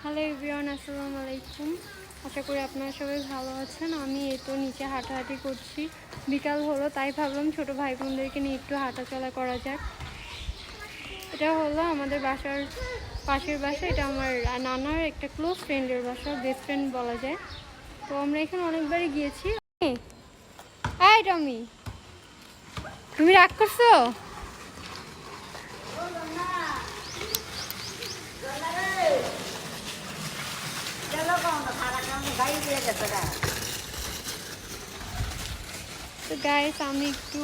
Hello everyone, আসসালামু আলাইকুম। আশা করি আপনারা সবাই ভালো আছেন। আমি এই তো নিচে হাঁটাহাঁটি করছি, বিকাল হলো তাই ভাবলাম ছোট ভাই বোনদেরকে নিয়ে একটু হাঁটাচলা করা যাক। এটা হলো আমাদের বাসার পাশের বাসা, এটা আমার নানার একটা ক্লোজ ফ্রেন্ডের বাসা, বেস্ট ফ্রেন্ড বলা যায়। তো আমরা এখানে অনেকবারই গিয়েছি। এই টমি, তুমি রাগ করছো? তো গাইস, আমি একটু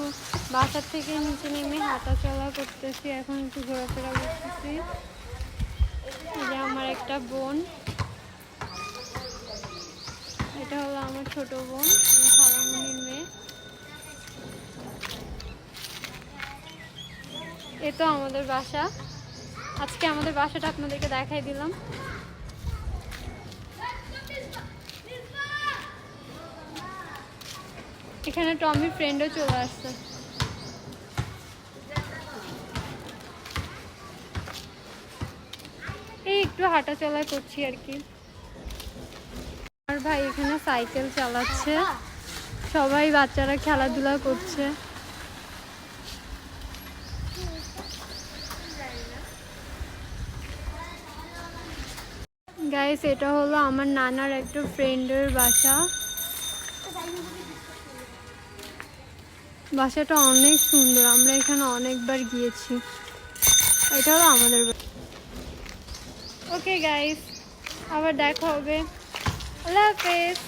বাসার থেকে নিচে নেমে হাঁটাচলা করতেছি, এখন একটু ঘোরাফেরা করতেছি। এই যে আমার একটা বোন, এটা হলো আমার ছোট বোন, আমি খালামণির মেয়ে। এ তো আমাদের বাসা। আজকে আমাদের বাসাটা আপনাদেরকে দেখাই দিলাম। এখানে টমির ফ্রেন্ডও চলে আসছে। এই একটু হাঁটাচলা করছি আর কি। আর ভাই এখানে সাইকেল চালাচ্ছে, সবাই বাচ্চারা খেলাধুলা করছে। গাইস, এটা হলো আমার নানার একটা ফ্রেন্ডের বাসা। বাসাটা অনেক সুন্দর, আমরা এখানে অনেকবার গিয়েছি। এটা হলো আমাদের বাসা। ওকে গাইস, আবার দেখা হবে। আল্লাহ হাফেজ।